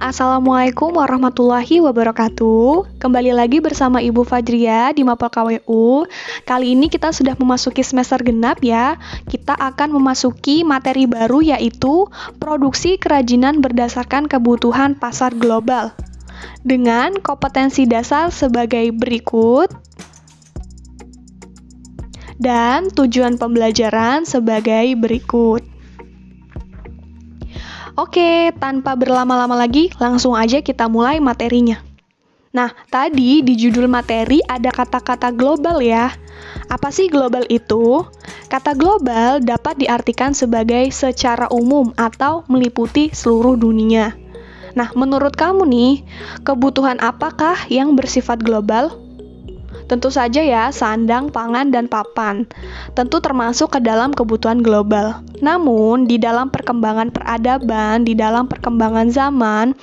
Assalamualaikum warahmatullahi wabarakatuh. Kembali lagi bersama Ibu Fajria di Mapel KWU. Kali ini kita sudah memasuki semester genap ya. Kita akan memasuki materi baru yaitu produksi kerajinan berdasarkan kebutuhan pasar global. Dengan kompetensi dasar sebagai berikut dan tujuan pembelajaran sebagai berikut. Oke, tanpa berlama-lama lagi, langsung aja kita mulai materinya. Nah, tadi di judul materi ada kata-kata global ya. Apa sih global itu? Kata global dapat diartikan sebagai secara umum atau meliputi seluruh dunia. Nah, menurut kamu nih, kebutuhan apakah yang bersifat global? Tentu saja ya, sandang, pangan, dan papan. Tentu termasuk ke dalam kebutuhan global. Namun, di dalam perkembangan peradaban, di dalam perkembangan zaman,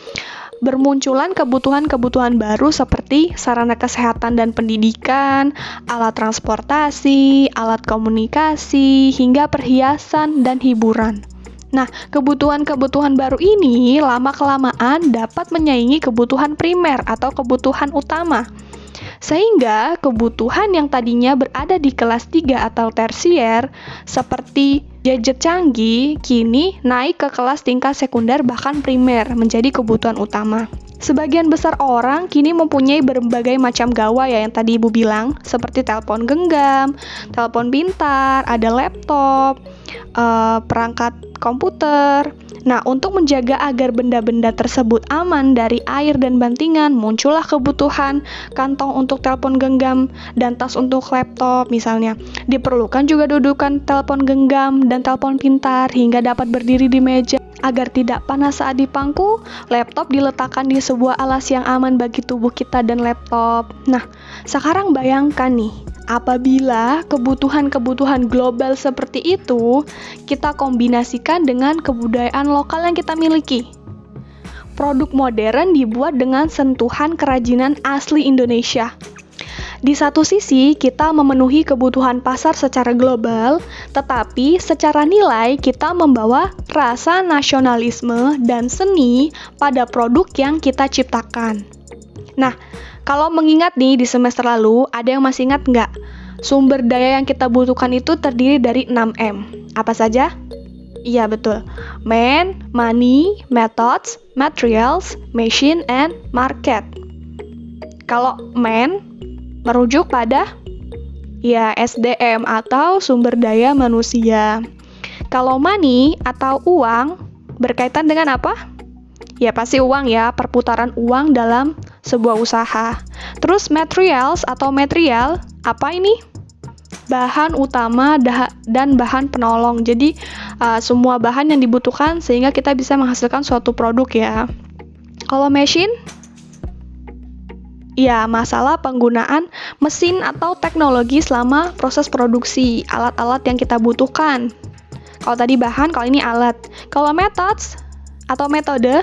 bermunculan kebutuhan-kebutuhan baru seperti sarana kesehatan dan pendidikan, alat transportasi, alat komunikasi, hingga perhiasan dan hiburan. Nah, kebutuhan-kebutuhan baru ini lama-kelamaan dapat menyaingi kebutuhan primer atau kebutuhan utama. Sehingga kebutuhan yang tadinya berada di kelas 3 atau tersier seperti gadget canggih kini naik ke kelas tingkat sekunder bahkan primer menjadi kebutuhan utama. Sebagian besar orang kini mempunyai berbagai macam gawai ya yang tadi Ibu bilang seperti telepon genggam, telepon pintar, ada laptop, perangkat komputer. Nah, untuk menjaga agar benda-benda tersebut aman dari air dan bantingan, muncullah kebutuhan kantong untuk telepon genggam dan tas untuk laptop misalnya. Diperlukan juga dudukan telepon genggam dan telepon pintar hingga dapat berdiri di meja. Agar tidak panas saat dipangku, laptop diletakkan di sebuah alas yang aman bagi tubuh kita dan laptop. Nah, sekarang bayangkan nih, apabila kebutuhan-kebutuhan global seperti itu kita kombinasikan dengan kebudayaan lokal yang kita miliki. Produk modern dibuat dengan sentuhan kerajinan asli Indonesia. Di satu sisi, kita memenuhi kebutuhan pasar secara global, tetapi secara nilai kita membawa rasa nasionalisme dan seni pada produk yang kita ciptakan. Nah, kalau mengingat nih di semester lalu, ada yang masih ingat nggak? Sumber daya yang kita butuhkan itu terdiri dari 6M. Apa saja? Iya, betul. Man, money, methods, materials, machine, and market. Kalau man, merujuk pada ya SDM atau sumber daya manusia. Kalau money atau uang berkaitan dengan apa? Ya pasti uang ya, perputaran uang dalam sebuah usaha. Terus materials atau material, apa ini? Bahan utama dan bahan penolong. Jadi semua bahan yang dibutuhkan sehingga kita bisa menghasilkan suatu produk ya. Kalau machine? Ya, masalah penggunaan mesin atau teknologi selama proses produksi, alat-alat yang kita butuhkan. Kalau tadi bahan, kalau ini alat. Kalau methods atau metode,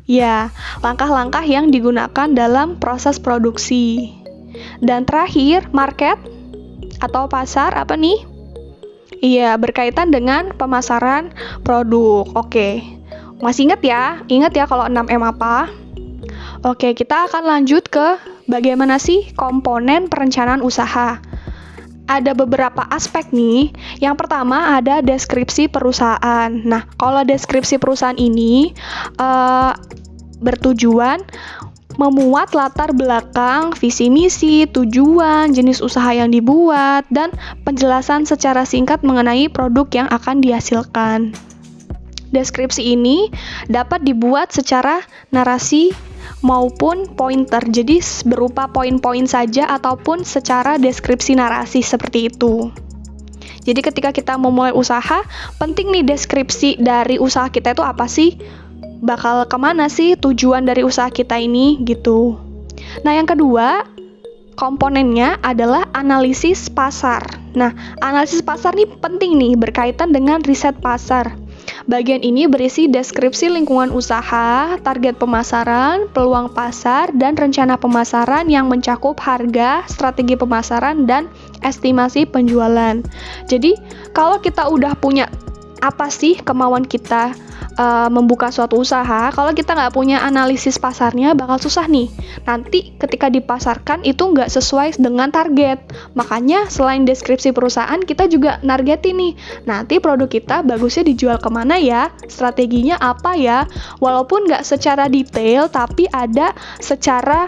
ya, langkah-langkah yang digunakan dalam proses produksi. Dan terakhir, market atau pasar, apa nih? Iya, berkaitan dengan pemasaran produk. Oke, masih ingat ya? Ingat ya kalau 6M apa? Oke, kita akan lanjut ke bagaimana sih komponen perencanaan usaha. Ada beberapa aspek nih. Yang pertama ada deskripsi perusahaan. Nah, kalau deskripsi perusahaan ini bertujuan memuat latar belakang, visi misi, tujuan, jenis usaha yang dibuat, dan penjelasan secara singkat mengenai produk yang akan dihasilkan. Deskripsi ini dapat dibuat secara narasi maupun pointer, jadi berupa poin-poin saja ataupun secara deskripsi narasi seperti itu. Jadi ketika kita memulai usaha, penting nih deskripsi dari usaha kita itu apa sih? Bakal kemana sih tujuan dari usaha kita ini gitu. Nah yang kedua, komponennya adalah analisis pasar. Nah analisis pasar nih penting nih berkaitan dengan riset pasar. Bagian ini berisi deskripsi lingkungan usaha, target pemasaran, peluang pasar, dan rencana pemasaran yang mencakup harga, strategi pemasaran, dan estimasi penjualan. Jadi, kalau kita udah punya apa sih kemauan kita, membuka suatu usaha, kalau kita nggak punya analisis pasarnya bakal susah nih. Nanti ketika dipasarkan itu nggak sesuai dengan target. Makanya selain deskripsi perusahaan, kita juga nargetin nih. Nanti produk kita bagusnya dijual kemana ya? Strateginya apa ya? Walaupun nggak secara detail, tapi ada secara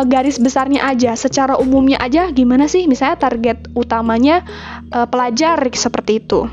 garis besarnya aja, secara umumnya aja gimana sih? Misalnya target utamanya pelajar seperti itu.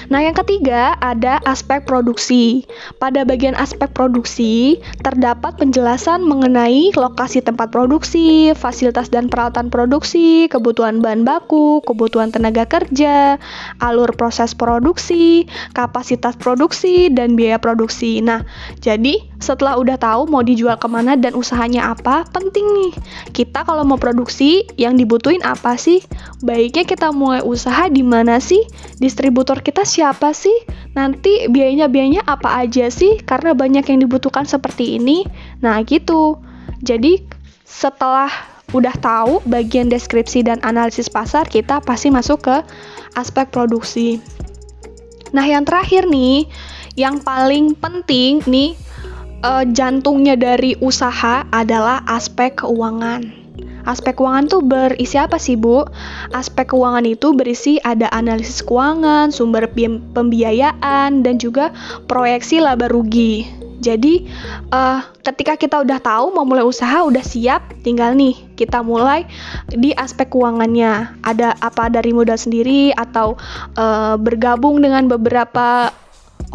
Nah, yang ketiga ada aspek produksi. Pada bagian aspek produksi, terdapat penjelasan mengenai lokasi tempat produksi, fasilitas dan peralatan produksi, kebutuhan bahan baku, kebutuhan tenaga kerja, alur proses produksi, kapasitas produksi, dan biaya produksi. Nah, jadi setelah udah tahu mau dijual kemana dan usahanya apa, penting nih, kita kalau mau produksi, yang dibutuhin apa sih? Baiknya kita mulai usaha di mana sih? Distributor kita siapa sih? Nanti biayanya apa aja sih? Karena banyak yang dibutuhkan seperti ini. Nah, gitu. Jadi, setelah udah tahu bagian deskripsi dan analisis pasar, kita pasti masuk ke aspek produksi. Nah, yang terakhir nih, yang paling penting nih, jantungnya dari usaha adalah aspek keuangan. Aspek keuangan tuh berisi apa sih, Bu? Aspek keuangan itu berisi ada analisis keuangan, sumber pembiayaan, dan juga proyeksi laba rugi. Jadi, ketika kita udah tahu mau mulai usaha, udah siap, tinggal nih kita mulai di aspek keuangannya. Ada apa dari modal sendiri atau bergabung dengan beberapa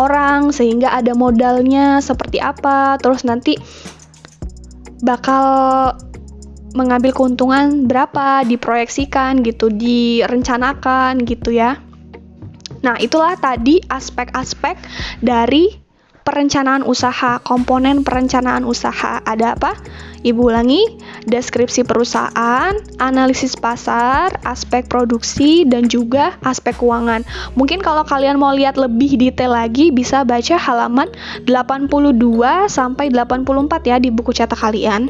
orang sehingga ada modalnya seperti apa, terus nanti bakal mengambil keuntungan berapa, diproyeksikan gitu, direncanakan gitu ya. Nah, itulah tadi aspek-aspek dari perencanaan usaha, komponen perencanaan usaha. Ada apa? Ibu ulangi, deskripsi perusahaan, analisis pasar, aspek produksi, dan juga aspek keuangan. Mungkin kalau kalian mau lihat lebih detail lagi, bisa baca halaman 82 sampai 84 ya di buku cetak kalian.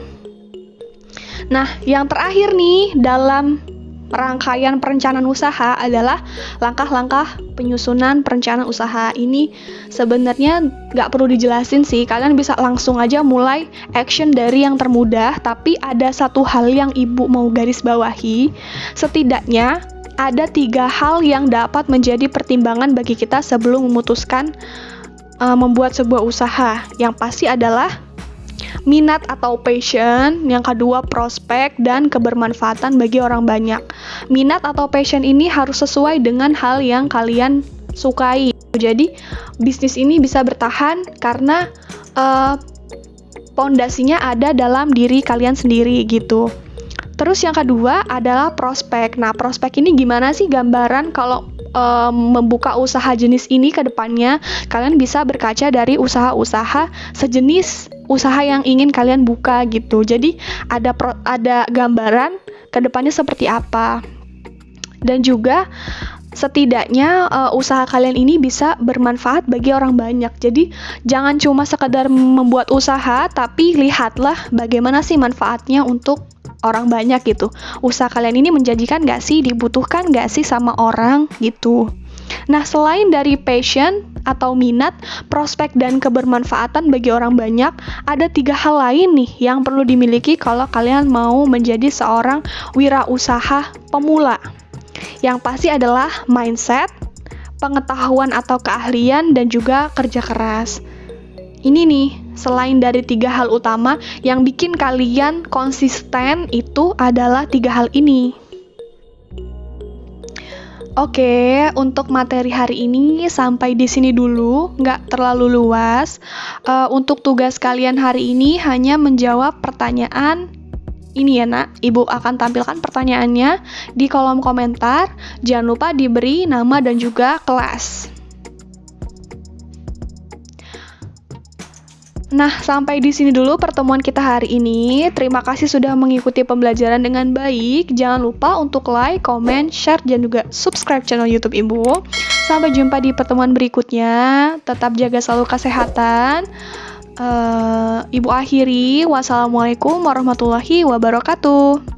Nah, yang terakhir nih dalam rangkaian perencanaan usaha adalah langkah-langkah penyusunan perencanaan usaha. Ini sebenarnya nggak perlu dijelasin sih, kalian bisa langsung aja mulai action dari yang termudah, tapi ada satu hal yang ibu mau garis bawahi, setidaknya ada 3 hal yang dapat menjadi pertimbangan bagi kita sebelum memutuskan membuat sebuah usaha. Yang pasti adalah minat atau passion, yang kedua prospek, dan kebermanfaatan bagi orang banyak. Minat atau passion ini harus sesuai dengan hal yang kalian sukai. Jadi, bisnis ini bisa bertahan karena pondasinya ada dalam diri kalian sendiri gitu. Terus yang kedua adalah prospek. Nah, prospek ini gimana sih gambaran kalau membuka usaha jenis ini ke depannya? Kalian bisa berkaca dari usaha-usaha sejenis usaha yang ingin kalian buka gitu. Jadi ada gambaran ke depannya seperti apa. Dan juga setidaknya usaha kalian ini bisa bermanfaat bagi orang banyak. Jadi jangan cuma sekedar membuat usaha, tapi lihatlah bagaimana sih manfaatnya untuk orang banyak gitu. Usaha kalian ini menjanjikan nggak sih, dibutuhkan nggak sih sama orang gitu. Nah, selain dari passion atau minat, prospek, dan kebermanfaatan bagi orang banyak, ada 3 hal lain nih yang perlu dimiliki kalau kalian mau menjadi seorang wirausaha pemula. Yang pasti adalah mindset, pengetahuan atau keahlian, dan juga kerja keras. Ini nih, selain dari 3 hal utama, yang bikin kalian konsisten itu adalah 3 hal ini. Oke, untuk materi hari ini sampai di sini dulu, nggak terlalu luas. Untuk tugas kalian hari ini hanya menjawab pertanyaan ini ya nak. Ibu akan tampilkan pertanyaannya di kolom komentar. Jangan lupa diberi nama dan juga kelas. Nah, sampai di sini dulu pertemuan kita hari ini. Terima kasih sudah mengikuti pembelajaran dengan baik. Jangan lupa untuk like, comment, share, dan juga subscribe channel YouTube Ibu. Sampai jumpa di pertemuan berikutnya. Tetap jaga selalu kesehatan. Ibu akhiri. Wassalamualaikum warahmatullahi wabarakatuh.